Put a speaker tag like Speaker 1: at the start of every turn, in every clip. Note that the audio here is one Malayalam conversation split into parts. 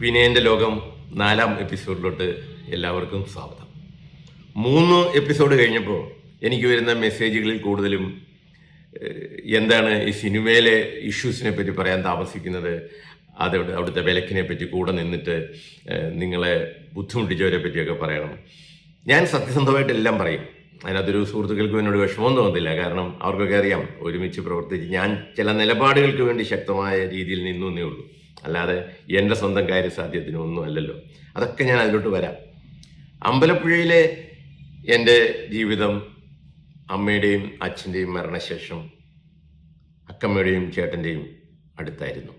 Speaker 1: വിനയൻ്റെ ലോകം 4-ാം എപ്പിസോഡിലോട്ട് എല്ലാവർക്കും സ്വാഗതം. 3 എപ്പിസോഡ് കഴിഞ്ഞപ്പോൾ എനിക്ക് വരുന്ന മെസ്സേജുകളിൽ കൂടുതലും എന്താണ് ഈ സിനിമയിലെ ഇഷ്യൂസിനെ പറ്റി പറയാൻ താമസിക്കുന്നത്, അവിടുത്തെ വിലക്കിനെ പറ്റി കൂടെ നിന്നിട്ട് നിങ്ങളെ ബുദ്ധിമുട്ടിച്ചവരെ പറ്റിയൊക്കെ പറയണം. ഞാൻ സത്യസന്ധമായിട്ട് എല്ലാം പറയും. അതിനകത്തൊരു സുഹൃത്തുക്കൾക്കും എന്നോട് വിഷമം തോന്നുന്നില്ല. കാരണം അവർക്കൊക്കെ അറിയാം, ഒരുമിച്ച് പ്രവർത്തിച്ച് ഞാൻ ചില നിലപാടുകൾക്ക് വേണ്ടി ശക്തമായ രീതിയിൽ നിന്നേ ഉള്ളൂ. അല്ലാതെ എൻ്റെ സ്വന്തം കാര്യസാധ്യത്തിനൊന്നും അല്ലല്ലോ. അതൊക്കെ ഞാൻ അതിലോട്ട് വരാം. അമ്പലപ്പുഴയിലെ എൻ്റെ ജീവിതം അമ്മയുടെയും അച്ഛൻ്റെയും മരണശേഷം അക്കമ്മയുടെയും ചേട്ടൻ്റെയും അടുത്തായിരുന്നു.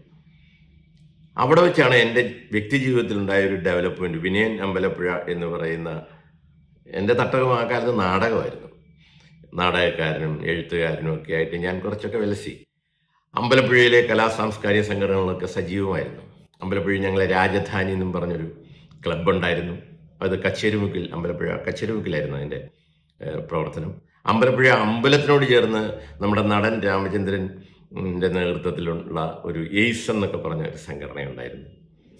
Speaker 1: അവിടെ വെച്ചാണ് എൻ്റെ വ്യക്തി ജീവിതത്തിലുണ്ടായ ഒരു ഡെവലപ്മെൻറ്റ്. വിനയൻ അമ്പലപ്പുഴ എന്ന് പറയുന്ന എൻ്റെ തട്ടകം ആ കാലത്ത് നാടകമായിരുന്നു. നാടകക്കാരനും എഴുത്തുകാരനും ഒക്കെ ആയിട്ട് ഞാൻ കുറച്ചൊക്കെ വിലസി. അമ്പലപ്പുഴയിലെ സാംസ്കാരിക സംഘടനകളൊക്കെ സജീവമായിരുന്നു. അമ്പലപ്പുഴയിൽ ഞങ്ങളെ രാജധാനി എന്നും പറഞ്ഞൊരു ക്ലബ്ബുണ്ടായിരുന്നു. അത് അമ്പലപ്പുഴ കച്ചേരിമുക്കിലായിരുന്നു അതിൻ്റെ പ്രവർത്തനം. അമ്പലപ്പുഴ അമ്പലത്തിനോട് ചേർന്ന് നമ്മുടെ നടൻ രാമചന്ദ്രൻ്റെ നേതൃത്വത്തിലുള്ള ഒരു എയ്സ് എന്നൊക്കെ പറഞ്ഞ ഒരു സംഘടനയുണ്ടായിരുന്നു.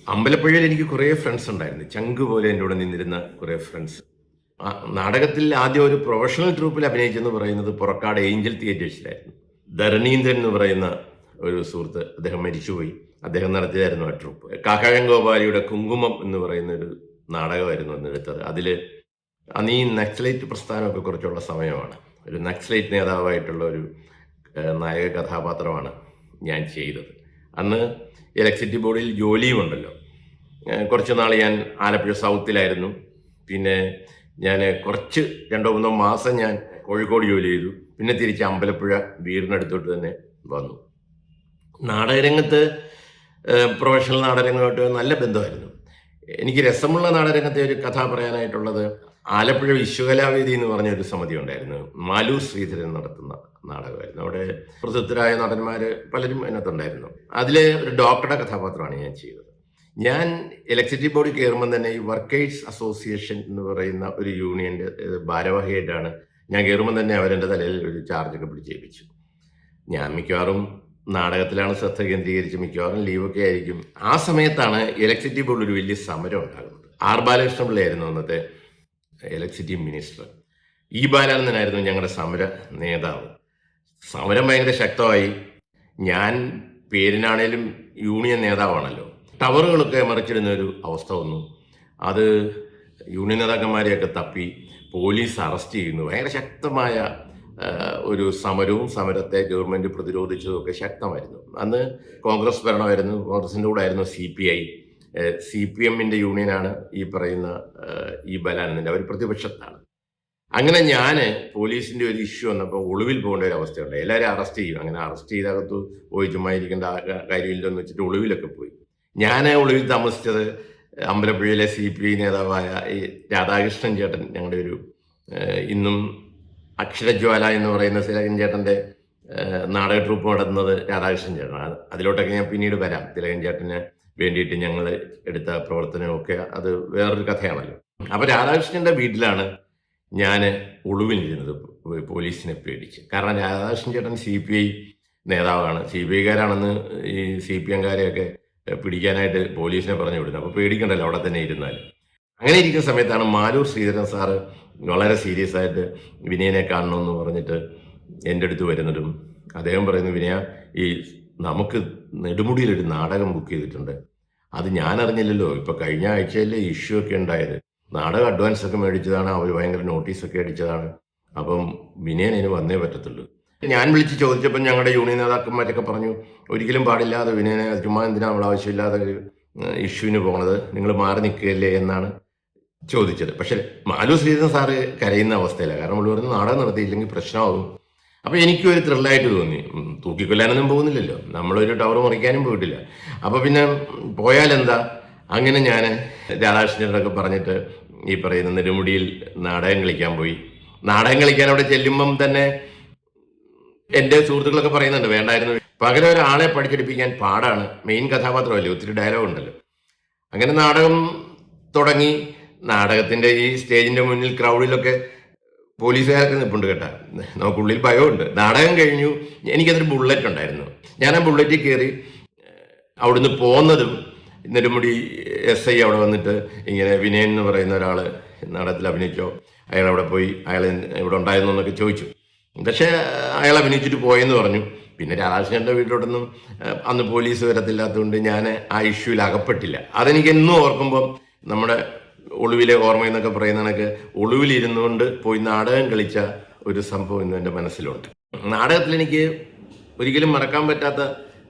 Speaker 1: അമ്പലപ്പുഴയിൽ എനിക്ക് കുറേ ഫ്രണ്ട്സ് ഉണ്ടായിരുന്നു. ചങ്ക് പോലെ എൻ്റെ കൂടെ നിന്നിരുന്ന കുറേ ഫ്രണ്ട്സ്. നാടകത്തിൽ ആദ്യം ഒരു പ്രൊഫഷണൽ ട്രൂപ്പിൽ അഭിനയിച്ചെന്ന് പറയുന്നത് പുറക്കാട് ഏഞ്ചൽ തിയേറ്റേഴ്സിലായിരുന്നു. ധരണീന്ദ്രൻ എന്ന് പറയുന്ന ഒരു സുഹൃത്ത്, അദ്ദേഹം മരിച്ചുപോയി. അദ്ദേഹം നടത്തിയതായിരുന്നു ആ ട്രൂപ്പ്. കാക്കാഴൻ ഗോപാലിയുടെ കുങ്കുമം എന്ന് പറയുന്ന ഒരു നാടകമായിരുന്നു അന്ന് എടുത്തത്. അതിൽ അന്ന് ഈ നക്സലൈറ്റ് പ്രസ്ഥാനമൊക്കെ കുറച്ചുള്ള സമയമാണ്. ഒരു നക്സലൈറ്റ് നേതാവായിട്ടുള്ള ഒരു നായക കഥാപാത്രമാണ് ഞാൻ ചെയ്തത്. അന്ന് ഇലക്ട്രിസിറ്റി ബോർഡിൽ ജോലിയുമുണ്ടല്ലോ. കുറച്ച് നാൾ ഞാൻ ആലപ്പുഴ സൗത്തിലായിരുന്നു. പിന്നെ ഞാൻ 2-3 മാസം ഞാൻ കോഴിക്കോട് ജോലി ചെയ്തു. പിന്നെ തിരിച്ച് അമ്പലപ്പുഴ വീടിനടുത്തോട്ട് തന്നെ വന്നു. നാടകരംഗത്ത് പ്രൊഫഷണൽ നാടകരംഗമായിട്ട് നല്ല ബന്ധമായിരുന്നു. എനിക്ക് രസമുള്ള നാടകരംഗത്തെ ഒരു കഥ പറയാനായിട്ടുള്ളത് ആലപ്പുഴ വിശ്വകലാവേദി എന്ന് പറഞ്ഞ ഒരു സമിതി ഉണ്ടായിരുന്നു. മാലൂർ ശ്രീധരൻ നടത്തുന്ന നാടകമായിരുന്നു. അവിടെ പ്രസിദ്ധരായ നടന്മാർ പലരും അതിനകത്തുണ്ടായിരുന്നു. അതിലെ ഒരു ഡോക്ടറുടെ കഥാപാത്രമാണ് ഞാൻ ചെയ്തത്. ഞാൻ ഇലക്ട്രിസിറ്റി ബോർഡിൽ കയറുമ്പോൾ തന്നെ ഈ വർക്കേഴ്സ് അസോസിയേഷൻ എന്ന് പറയുന്ന ഒരു യൂണിയൻ്റെ ഭാരവാഹിയായിട്ടാണ് ഞാൻ കയറുമ്പോൾ തന്നെ അവരെൻ്റെ തലയിൽ ഒരു ചാർജൊക്കെ പിടിച്ചേൽപ്പിച്ചു. ഞാൻ മിക്കവാറും നാടകത്തിലാണ് ശ്രദ്ധ കേന്ദ്രീകരിച്ച് മിക്കവാറും ലീവൊക്കെ ആയിരിക്കും. ആ സമയത്താണ് ഇലക്ട്രിസിറ്റി ബോർഡിൽ ഒരു വലിയ സമരം ഉണ്ടാകുന്നത്. ആർ ബാലകൃഷ്ണപിള്ളയായിരുന്നു അന്നത്തെ ഇലക്ട്രിസിറ്റി മിനിസ്റ്റർ. ഇ ബാലാനന്ദനായിരുന്നു ഞങ്ങളുടെ സമര നേതാവ്. സമരം ഭയങ്കര ശക്തമായി. ഞാൻ പേരിനാണേലും യൂണിയൻ നേതാവാണല്ലോ. ടവറുകളൊക്കെ മറിച്ചിടുന്ന ഒരു അവസ്ഥ വന്നു. അത് യൂണിയൻ നേതാക്കന്മാരെയൊക്കെ തപ്പി പോലീസ് അറസ്റ്റ് ചെയ്യുന്നു. ഭയങ്കര ശക്തമായ ഒരു സമരത്തെ ഗവൺമെൻറ് പ്രതിരോധിച്ചതും ഒക്കെ ശക്തമായിരുന്നു. അന്ന് കോൺഗ്രസ് ഭരണമായിരുന്നു. കോൺഗ്രസിൻ്റെ കൂടെ ആയിരുന്നു CPI. CPMൻ്റെ യൂണിയനാണ് ഈ പറയുന്ന ഈ ബലാനന്ദൻ്റെ. അവർ പ്രതിപക്ഷത്താണ്. അങ്ങനെ ഞാൻ പോലീസിൻ്റെ ഒരു ഇഷ്യൂ വന്നപ്പോൾ ഒളിവിൽ പോകേണ്ട ഒരു അവസ്ഥയുണ്ട്. എല്ലാവരും അറസ്റ്റ് ചെയ്യും. അങ്ങനെ അറസ്റ്റ് ചെയ്തകത്ത് പോയി ചുമ്മാ ഇരിക്കേണ്ട കാര്യമില്ലെന്ന് വെച്ചിട്ട് ഒളിവിലൊക്കെ പോയി. ഞാൻ ഒളിവിൽ താമസിച്ചത് അമ്പലപ്പുഴയിലെ CPI നേതാവായ ഈ രാധാകൃഷ്ണൻ ചേട്ടൻ, ഞങ്ങളുടെ ഒരു ഇന്നും അക്ഷരജ്വാല എന്ന് പറയുന്ന തിലകൻ ചേട്ടൻ്റെ നാടക ട്രൂപ്പ് നടത്തുന്നത് രാധാകൃഷ്ണൻ ചേട്ടനാണ്. അതിലോട്ടൊക്കെ ഞാൻ പിന്നീട് വരാം. തിലകൻ ചേട്ടന് വേണ്ടിയിട്ട് ഞങ്ങൾ എടുത്ത പ്രവർത്തനമൊക്കെ അത് വേറൊരു കഥയാണല്ലോ. അപ്പോൾ രാധാകൃഷ്ണൻ്റെ വീട്ടിലാണ് ഞാൻ ഒളിവിലിരുന്നത് പോലീസിനെ പേടിച്ച്. കാരണം രാധാകൃഷ്ണൻ ചേട്ടൻ CPI നേതാവാണ്. CPIക്കാരാണെന്ന് ഈ CPMകാരെയൊക്കെ പിടിക്കാനായിട്ട് പോലീസിനെ പറഞ്ഞു വിടുന്നത്. അപ്പോൾ പേടിക്കണ്ടല്ലോ അവിടെ തന്നെ ഇരുന്നാൽ. അങ്ങനെ ഇരിക്കുന്ന സമയത്താണ് മാലൂർ ശ്രീധരൻ സാറ് വളരെ സീരിയസ് ആയിട്ട് വിനയനെ കാണണമെന്ന് പറഞ്ഞിട്ട് എൻ്റെ അടുത്ത് വരുന്നതും അദ്ദേഹം പറയുന്നു, വിനയ, ഈ നമുക്ക് നെടുമുടിയിലൊരു നാടകം ബുക്ക് ചെയ്തിട്ടുണ്ട്. അത് ഞാൻ അറിഞ്ഞില്ലല്ലോ. ഇപ്പോൾ കഴിഞ്ഞ ആഴ്ചയിലെ ഇഷ്യൂ ഒക്കെ ഉണ്ടായത്. നാടകം അഡ്വാൻസ് ഒക്കെ മേടിച്ചതാണ്. അവർ ഭയങ്കര നോട്ടീസൊക്കെ അടിച്ചതാണ്. അപ്പം വിനയൻ അതിന് വന്നേ പറ്റത്തുള്ളൂ. ഞാൻ വിളിച്ച് ചോദിച്ചപ്പോൾ ഞങ്ങളുടെ യൂണിയൻ നേതാക്കന്മാരൊക്കെ പറഞ്ഞു, ഒരിക്കലും പാടില്ലാതെ വിനയനെ ചുമ്മാ എന്തിനാ നമ്മൾ ആവശ്യമില്ലാതെ ഒരു ഇഷ്യൂവിന് പോകണത്, നിങ്ങൾ മാറി നിൽക്കുകയല്ലേ എന്നാണ് ചോദിച്ചത്. പക്ഷേ മാലൂർ ശ്രീധരൻ സാറ് കരയുന്ന അവസ്ഥയില്ല. കാരണം നമ്മൾ പറയുന്നത് നാടകം നടത്തിയില്ലെങ്കിൽ പ്രശ്നമാകും. അപ്പോൾ എനിക്കും ഒരു ത്രില്ലായിട്ട് തോന്നി. തൂക്കിക്കൊല്ലാനൊന്നും പോകുന്നില്ലല്ലോ, നമ്മളൊരു ടവർ മറിക്കാനും പോയിട്ടില്ല. അപ്പോൾ പിന്നെ പോയാലെന്താ. അങ്ങനെ ഞാൻ രാധാകൃഷ്ണനോടൊക്കെ പറഞ്ഞിട്ട് ഈ പറയുന്ന നെടുമുടിയിൽ നാടകം കളിക്കാൻ പോയി. നാടകം കളിക്കാൻ അവിടെ ചെല്ലുമ്പം തന്നെ എൻ്റെ സുഹൃത്തുക്കളൊക്കെ പറയുന്നുണ്ട് വേണ്ടായിരുന്നു, പകരം ഒരാളെ പഠിച്ചെടുപ്പിക്കാൻ പാടാണ്, മെയിൻ കഥാപാത്രമല്ലേ, ഒത്തിരി ഡയലോഗ് ഉണ്ടല്ലോ. അങ്ങനെ നാടകം തുടങ്ങി. നാടകത്തിൻ്റെ ഈ സ്റ്റേജിൻ്റെ മുന്നിൽ ക്രൗഡിലൊക്കെ പോലീസുകാരൊക്കെ നിൽപ്പുണ്ട് കേട്ടാ. നമുക്കുള്ളിൽ ഭയമുണ്ട്. നാടകം കഴിഞ്ഞു. എനിക്കതൊരു ബുള്ളറ്റ് ഉണ്ടായിരുന്നു. ഞാൻ ആ ബുള്ളറ്റിൽ കയറി അവിടുന്ന് പോകുന്നതും നെടുമുടി SI അവിടെ വന്നിട്ട് ഇങ്ങനെ വിനയൻ എന്ന് പറയുന്ന ഒരാൾ നാടകത്തിൽ അഭിനയിച്ചോ, അയാൾ അവിടെ പോയി, അയാൾ ഇവിടെ ഉണ്ടായിരുന്നു എന്നൊക്കെ ചോദിച്ചു. പക്ഷേ അയാൾ അഭിനയിച്ചിട്ട് പോയെന്ന് പറഞ്ഞു. പിന്നെ രാധാകൃഷ്ണൻ്റെ വീട്ടിലോട്ടൊന്നും അന്ന് പോലീസ് വരത്തില്ലാത്തതുകൊണ്ട് ഞാൻ ആ ഇഷ്യൂവിൽ അകപ്പെട്ടില്ല. അതെനിക്ക് എന്നും ഓർക്കുമ്പം നമ്മുടെ ഒളിവിലെ ഓർമ്മയെന്നൊക്കെ പറയുന്ന കണക്ക് ഒളിവിലിരുന്നുകൊണ്ട് പോയി നാടകം കളിച്ച ഒരു സംഭവം ഇന്ന് എൻ്റെ മനസ്സിലുണ്ട്. നാടകത്തിൽ എനിക്ക് ഒരിക്കലും മറക്കാൻ പറ്റാത്ത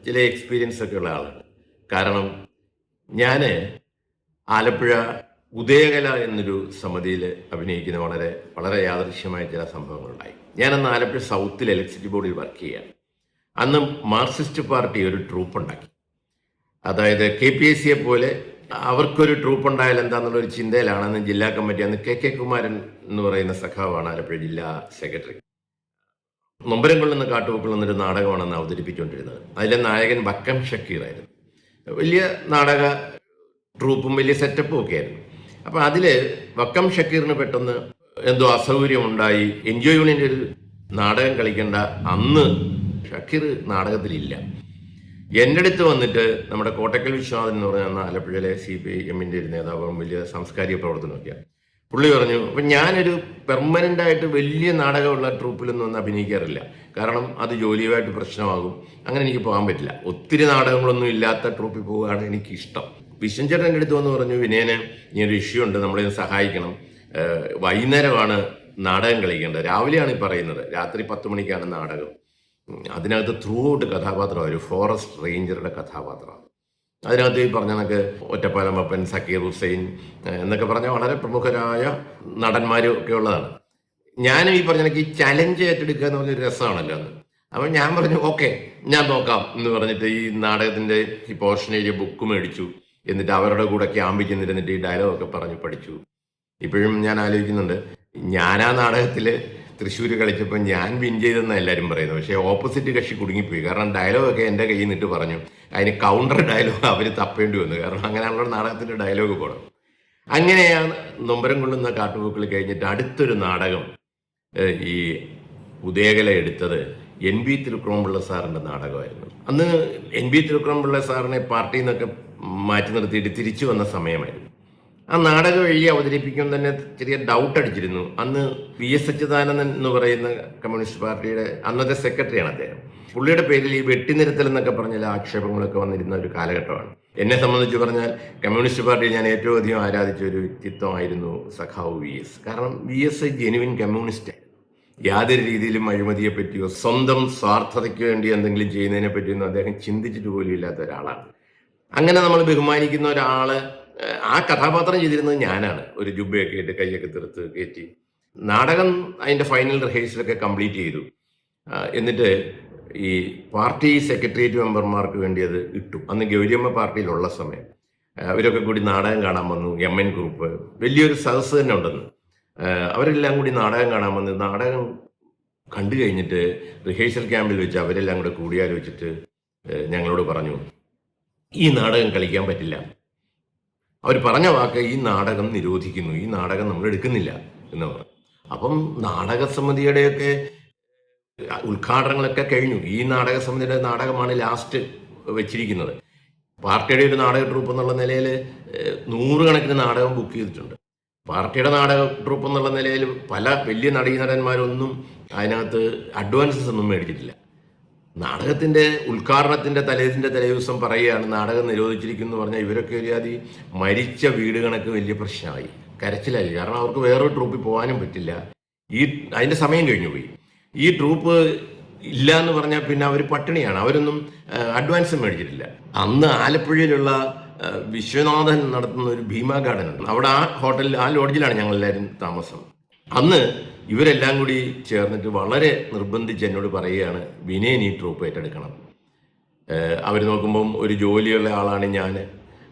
Speaker 1: ചില എക്സ്പീരിയൻസ് ഒക്കെ ഉള്ള ആളാണ്. കാരണം ഞാൻ ആലപ്പുഴ ഉദയകല എന്നൊരു സമിതിയിൽ അഭിനയിക്കുന്ന വളരെ വളരെ യാദൃശ്യമായ ചില സംഭവങ്ങളുണ്ടായി. ഞാനന്ന് ആലപ്പുഴ സൗത്തിൽ ഇലക്ട്രിസിറ്റി ബോർഡിൽ വർക്ക് ചെയ്യുകയാണ്. അന്ന് മാർക്സിസ്റ്റ് പാർട്ടി ഒരു ട്രൂപ്പ് ഉണ്ടാക്കി. അതായത് KPSC പോലെ അവർക്കൊരു ട്രൂപ്പ് ഉണ്ടായാൽ എന്താണെന്നുള്ളൊരു ചിന്തയിലാണ് അന്ന് ജില്ലാ കമ്മിറ്റി, അന്ന് KK കുമാരൻ എന്ന് പറയുന്ന സഖാവാണ് ആലപ്പുഴ ജില്ലാ സെക്രട്ടറി. നൊമ്പരം കൊള്ളുന്ന കാട്ടുപൂക്കൾ എന്നൊരു നാടകമാണെന്ന് അവതരിപ്പിച്ചുകൊണ്ടിരുന്നത്. അതിലെ നായകൻ വക്കം ഷക്കീറായിരുന്നു. വലിയ നാടക ട്രൂപ്പും വലിയ സെറ്റപ്പും ഒക്കെ ആയിരുന്നു. അപ്പം അതിൽ വക്കം ഷക്കീറിന് പെട്ടെന്ന് എന്തോ അസൗകര്യമുണ്ടായി. NGO യൂണിയൻ്റെ ഒരു നാടകം കളിക്കേണ്ട അന്ന് ഷക്കീർ നാടകത്തിലില്ല. എൻ്റെ അടുത്ത് വന്നിട്ട് നമ്മുടെ കോട്ടക്കൽ വിശ്വനാഥൻ എന്ന് പറഞ്ഞ ആലപ്പുഴയിലെ CPIM-ൻ്റെ ഒരു നേതാവും വലിയ സാംസ്കാരിക പ്രവർത്തനമൊക്കെയാണ്. പുള്ളി പറഞ്ഞു, അപ്പം ഞാനൊരു പെർമനൻ്റായിട്ട് വലിയ നാടകമുള്ള ട്രൂപ്പിലൊന്നും ഒന്ന് അഭിനയിക്കാറില്ല. കാരണം അത് ജോലിയുമായിട്ട് പ്രശ്നമാകും. അങ്ങനെ എനിക്ക് പോകാൻ പറ്റില്ല. ഒത്തിരി നാടകങ്ങളൊന്നും ഇല്ലാത്ത ട്രൂപ്പിൽ പോവുകയാണ് എനിക്കിഷ്ടം. വിശ്വൻചേട്ടൻ എൻ്റെ അടുത്ത് വന്ന് പറഞ്ഞു, വിനയന് ഇങ്ങനൊരു ഇഷ്യൂ ഉണ്ട്, നമ്മളെ സഹായിക്കണം. വൈകുന്നേരമാണ് നാടകം കളിക്കേണ്ടത്. രാവിലെയാണ് ഈ പറയുന്നത്, രാത്രി 10 മണിക്കാണ് നാടകം. അതിനകത്ത് ത്രൂ ഔട്ട് കഥാപാത്രം ഒരു ഫോറസ്റ്റ് റേഞ്ചറുടെ കഥാപാത്രമാണ്. അതിനകത്ത് ഈ പറഞ്ഞ കണക്ക് ഒറ്റപ്പാലം അപ്പൻ, സക്കീർ ഹുസൈൻ എന്നൊക്കെ പറഞ്ഞ വളരെ പ്രമുഖരായ നടന്മാരും ഒക്കെ ഉള്ളതാണ്. ഞാനും ഈ പറഞ്ഞ കണക്ക് ഈ ചലഞ്ച് ഏറ്റെടുക്കുക എന്ന് പറഞ്ഞൊരു രസമാണല്ലോ അന്ന്. അപ്പം ഞാൻ പറഞ്ഞു ഓക്കെ ഞാൻ നോക്കാം എന്ന് പറഞ്ഞിട്ട് ഈ നാടകത്തിൻ്റെ ഈ പോർഷൻ എഴുതിയ ബുക്ക് മേടിച്ചു. എന്നിട്ട് അവരുടെ കൂടെ ക്യാമ്പിൽ ചെന്നിരുന്നിട്ട് ഈ ഡയലോഗൊക്കെ പറഞ്ഞു പഠിച്ചു. ഇപ്പോഴും ഞാൻ ആലോചിക്കുന്നുണ്ട്, ഞാൻ ആ നാടകത്തിൽ തൃശ്ശൂർ കളിച്ചപ്പോൾ ഞാൻ വിൻ ചെയ്തെന്നാണ് എല്ലാവരും പറയുന്നത്. പക്ഷേ ഓപ്പോസിറ്റ് കക്ഷി കുടുങ്ങിപ്പോയി. കാരണം ഡയലോഗൊക്കെ എൻ്റെ കയ്യിൽ നിന്നിട്ട് പറഞ്ഞു. അതിന് കൗണ്ടർ ഡയലോഗ് അവർ തപ്പേണ്ടി വന്നു. കാരണം അങ്ങനെയുള്ള നാടകത്തിൻ്റെ ഡയലോഗ് പോകണം. അങ്ങനെയാണ് നൊമ്പരം കൊള്ളുന്ന കാട്ടുപൂക്കൾ കഴിഞ്ഞിട്ട് അടുത്തൊരു നാടകം ഈ ഉദയകല എടുത്തത് NB തിരുക്കുറമ്പിള്ള സാറിൻ്റെ നാടകമായിരുന്നു. അന്ന് NB തിരുക്കുറമ്പിള്ള സാറിനെ പാർട്ടിയിൽ നിന്നൊക്കെ മാറ്റി നിർത്തിയിട്ട് തിരിച്ചു വന്ന സമയമായിരുന്നു. ആ നാടകം എഴുതി അവതരിപ്പിക്കുമ്പോൾ തന്നെ ചെറിയ ഡൗട്ട് അടിച്ചിരുന്നു. അന്ന് VS അച്യുതാനന്ദൻ എന്ന് പറയുന്ന കമ്മ്യൂണിസ്റ്റ് പാർട്ടിയുടെ അന്നത്തെ സെക്രട്ടറിയാണ് അദ്ദേഹം. പുള്ളിയുടെ പേരിൽ ഈ വെട്ടിനിരത്തൽ എന്നൊക്കെ പറഞ്ഞ ആക്ഷേപങ്ങളൊക്കെ വന്നിരുന്ന ഒരു കാലഘട്ടമാണ്. എന്നെ സംബന്ധിച്ച് പറഞ്ഞാൽ കമ്മ്യൂണിസ്റ്റ് പാർട്ടിയിൽ ഞാൻ ഏറ്റവും അധികം ആരാധിച്ച ഒരു വ്യക്തിത്വമായിരുന്നു സഖാവ് VS. കാരണം VS ജെനുവിൻ കമ്മ്യൂണിസ്റ്റ്. യാതൊരു രീതിയിലും അഴിമതിയെ പറ്റിയോ സ്വന്തം സ്വാർത്ഥതയ്ക്ക് വേണ്ടി എന്തെങ്കിലും ചെയ്യുന്നതിനെ പറ്റിയൊന്നും അദ്ദേഹം ചിന്തിച്ചിട്ട് പോലും ഇല്ലാത്ത ഒരാളാണ്. അങ്ങനെ നമ്മൾ ബഹുമാനിക്കുന്ന ഒരാള് ആ കഥാപാത്രം ചെയ്തിരുന്നത് ഞാനാണ്. ഒരു ജുബയൊക്കെ ഇട്ട് കൈയൊക്കെ തീർത്ത് കയറ്റി നാടകം അതിൻ്റെ ഫൈനൽ റിഹേഴ്സലൊക്കെ കംപ്ലീറ്റ് ചെയ്തു. എന്നിട്ട് ഈ പാർട്ടി സെക്രട്ടേറിയറ്റ് മെമ്പർമാർക്ക് വേണ്ടി അത് ഇട്ടു. അന്ന് ഗൗരിയമ്മ പാർട്ടിയിലുള്ള സമയം അവരൊക്കെ കൂടി നാടകം കാണാൻ വന്നു. MN ഗ്രൂപ്പ് വലിയൊരു സദസ്സ് തന്നെ ഉണ്ടെന്ന്. അവരെല്ലാം കൂടി നാടകം കാണാൻ വന്ന് നാടകം കണ്ടു കഴിഞ്ഞിട്ട് റിഹേഴ്സൽ ക്യാമ്പിൽ വെച്ച് അവരെല്ലാം കൂടെ കൂടിയാലോചിച്ചിട്ട് ഞങ്ങളോട് പറഞ്ഞു, ഈ നാടകം കളിക്കാൻ പറ്റില്ല. അവർ പറഞ്ഞ വാക്ക് ഈ നാടകം നിരോധിക്കുന്നു, ഈ നാടകം നമ്മൾ എടുക്കുന്നില്ല എന്ന് പറഞ്ഞു. അപ്പം നാടകസമിതിയുടെയൊക്കെ ഉദ്ഘാടനങ്ങളൊക്കെ കഴിഞ്ഞു. ഈ നാടകസമിതിയുടെ നാടകമാണ് ലാസ്റ്റ് വെച്ചിരിക്കുന്നത്. പാർട്ടിയുടെ ഒരു നാടക ട്രൂപ്പ് എന്നുള്ള നിലയിൽ 100 കണക്കിന് നാടകം ബുക്ക് ചെയ്തിട്ടുണ്ട്. പാർട്ടിയുടെ നാടക ട്രൂപ്പ് എന്നുള്ള നിലയിൽ പല വലിയ നടീനടന്മാരൊന്നും അതിനകത്ത് അഡ്വാൻസസ് ഒന്നും മേടിച്ചിട്ടില്ല. നാടകത്തിൻ്റെ ഉദ്ഘാടനത്തിൻ്റെ തലേദിവസം പറയുകയാണ് നാടകം നിരോധിച്ചിരിക്കുന്നു പറഞ്ഞാൽ ഇവരൊക്കെ ഒരു ആദ്യം മരിച്ച വീട് കണക്ക് വലിയ പ്രശ്നമായി, കരച്ചിലായി. കാരണം അവർക്ക് വേറൊരു ട്രൂപ്പിൽ പോകാനും പറ്റില്ല. അതിൻ്റെ സമയം കഴിഞ്ഞു പോയി. ഈ ട്രൂപ്പ് ഇല്ല എന്ന് പറഞ്ഞാൽ പിന്നെ അവർ പട്ടിണിയാണ്. അവരൊന്നും അഡ്വാൻസ് മേടിച്ചിട്ടില്ല. അന്ന് ആലപ്പുഴയിലുള്ള വിശ്വനാഥൻ നടത്തുന്ന ഒരു ഭീമാ ഗാർഡൻ ഉണ്ട്. അവിടെ ആ ഹോട്ടലിൽ ആ ലോഡ്ജിലാണ് ഞങ്ങളെല്ലാവരും താമസം. അന്ന് ഇവരെല്ലാം കൂടി ചേർന്നിട്ട് വളരെ നിർബന്ധിച്ച് എന്നോട് പറയുകയാണ്, വിനയൻ ഈ ട്രൂപ്പ് ഏറ്റെടുക്കണം. അവർ നോക്കുമ്പം ഒരു ജോലിയുള്ള ആളാണ് ഞാൻ,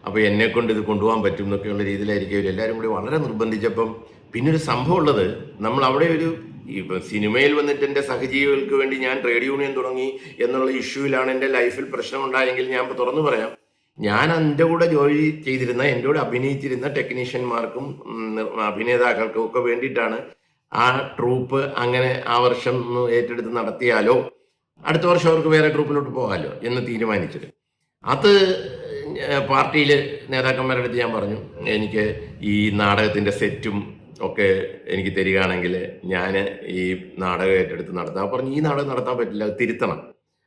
Speaker 1: അപ്പോൾ എന്നെക്കൊണ്ട് ഇത് കൊണ്ടുപോകാൻ പറ്റും എന്നൊക്കെയുള്ള രീതിയിലായിരിക്കും ഇവരെല്ലാവരും കൂടി വളരെ നിർബന്ധിച്ചപ്പം. പിന്നൊരു സംഭവം ഉള്ളത്, നമ്മൾ അവിടെ ഒരു സിനിമയിൽ വന്നിട്ട് എൻ്റെ സഹജീവികൾക്ക് വേണ്ടി ഞാൻ ട്രേഡ് യൂണിയൻ തുടങ്ങി എന്നുള്ള ഇഷ്യൂവിലാണ് എൻ്റെ ലൈഫിൽ പ്രശ്നമുണ്ടായെങ്കിൽ ഞാൻ ഇപ്പോൾ തുറന്നു പറയാം, ഞാൻ എൻ്റെ കൂടെ ജോലി ചെയ്തിരുന്ന എൻ്റെ കൂടെ അഭിനയിച്ചിരുന്ന ടെക്നീഷ്യന്മാർക്കും അഭിനേതാക്കൾക്കും ഒക്കെ വേണ്ടിയിട്ടാണ് ആ ട്രൂപ്പ് അങ്ങനെ ആ വർഷം ഏറ്റെടുത്ത് നടത്തിയാലോ അടുത്ത വർഷം അവർക്ക് വേറെ ട്രൂപ്പിലോട്ട് പോകാമല്ലോ എന്ന് തീരുമാനിച്ചത്. അത് പാർട്ടിയിൽ നേതാക്കന്മാരുടെ അടുത്ത് ഞാൻ പറഞ്ഞു, എനിക്ക് ഈ നാടകത്തിൻ്റെ സെറ്റും ഒക്കെ എനിക്ക് തരികയാണെങ്കിൽ ഞാൻ ഈ നാടകം ഏറ്റെടുത്ത് നടത്താം. പറഞ്ഞു, ഈ നാടകം നടത്താൻ പറ്റില്ല, അത് തിരുത്തണം.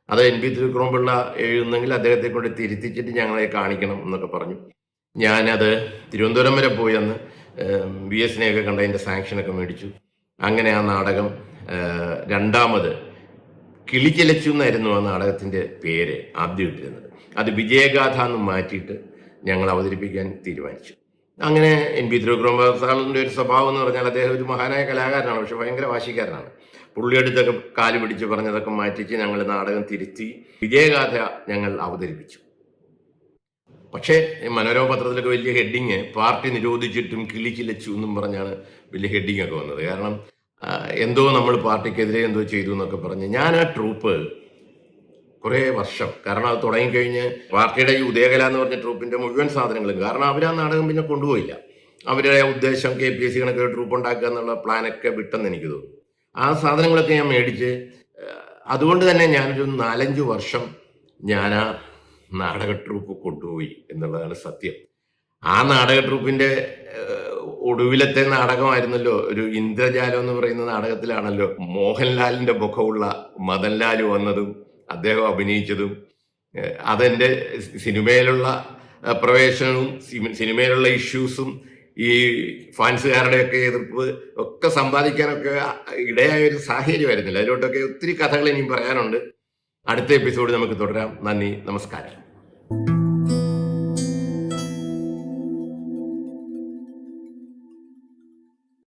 Speaker 1: അത് NP തിരുക്കുറമ്പിള്ള എഴുതുന്നെങ്കിൽ അദ്ദേഹത്തെ കൊണ്ട് തിരുത്തിച്ചിട്ട് ഞങ്ങളെ കാണിക്കണം എന്നൊക്കെ പറഞ്ഞു. ഞാനത് തിരുവനന്തപുരം വരെ പോയി അന്ന് VS നെയൊക്കെ കണ്ട് അതിൻ്റെ സാങ്ഷനൊക്കെ മേടിച്ചു. അങ്ങനെ ആ നാടകം രണ്ടാമത് കിളിച്ചിലച്ചു എന്നായിരുന്നു ആ നാടകത്തിൻ്റെ പേര് ആദ്യം ഇട്ടിരുന്നത്. അത് വിജയഗാഥ എന്ന് മാറ്റിയിട്ട് ഞങ്ങൾ അവതരിപ്പിക്കാൻ തീരുമാനിച്ചു. അങ്ങനെ NP തിരുക്കുറമ്പ് സാറിൻ്റെ ഒരു സ്വഭാവം എന്ന് പറഞ്ഞാൽ അദ്ദേഹം ഒരു മഹാനായ കലാകാരനാണ്, പക്ഷെ ഭയങ്കര വാശിക്കാരനാണ്. പുള്ളിയെടുത്തൊക്കെ കാല് പിടിച്ച് പറഞ്ഞതൊക്കെ മാറ്റിച്ച് ഞങ്ങൾ നാടകം തിരുത്തി വിജയഗാഥ ഞങ്ങൾ അവതരിപ്പിച്ചു. പക്ഷേ മനോരമ പത്രത്തിലൊക്കെ വലിയ ഹെഡിങ് പാർട്ടി നിരോധിച്ചിട്ടും കിളിച്ചിലച്ചു എന്നും പറഞ്ഞാണ് വലിയ ഹെഡിങ് ഒക്കെ വന്നത്. കാരണം എന്തോ നമ്മൾ പാർട്ടിക്കെതിരെ എന്തോ ചെയ്തു എന്നൊക്കെ പറഞ്ഞ് ഞാൻ ആ ട്രൂപ്പ് കുറേ വർഷം, കാരണം അത് തുടങ്ങിക്കഴിഞ്ഞ് പാർട്ടിയുടെ ഈ ഉദയകല എന്ന് പറഞ്ഞ ട്രൂപ്പിൻ്റെ മുഴുവൻ സാധനങ്ങളും, കാരണം അവർ ആ നാടകം പിന്നെ കൊണ്ടുപോയില്ല. അവരുടെ ഉദ്ദേശം KPSC കണക്ക് ട്രൂപ്പ് ഉണ്ടാക്കുക എന്നുള്ള പ്ലാനൊക്കെ വിട്ടെന്ന് എനിക്ക് തോന്നുന്നു. ആ സാധനങ്ങളൊക്കെ ഞാൻ മേടിച്ച്, അതുകൊണ്ട് തന്നെ ഞാനൊരു 4-5 വർഷം ഞാൻ ആ നാടക ട്രൂപ്പ് കൊണ്ടുപോയി എന്നുള്ളതാണ് സത്യം. ആ നാടക ട്രൂപ്പിൻ്റെ ഒടുവിലത്തെ നാടകമായിരുന്നല്ലോ ഒരു ഇന്ദ്രജാലം എന്ന് പറയുന്ന നാടകത്തിലാണല്ലോ മോഹൻലാലിൻ്റെ മുഖമുള്ള മദൻലാൽ വന്നതും അദ്ദേഹം അഭിനയിച്ചതും. അതെൻ്റെ സിനിമയിലുള്ള പ്രവേശനവും സിനിമയിലുള്ള ഇഷ്യൂസും ഈ ഫാൻസുകാരുടെയൊക്കെ എതിർപ്പ് ഒക്കെ സമ്പാദിക്കാനൊക്കെ ഇടയായ ഒരു സാഹചര്യമായിരുന്നില്ല. അതിലോട്ടൊക്കെ ഒത്തിരി കഥകൾ ഇനിയും പറയാനുണ്ട്. അടുത്ത എപ്പിസോഡ് നമുക്ക് തുടരാം. നന്ദി, നമസ്കാരം.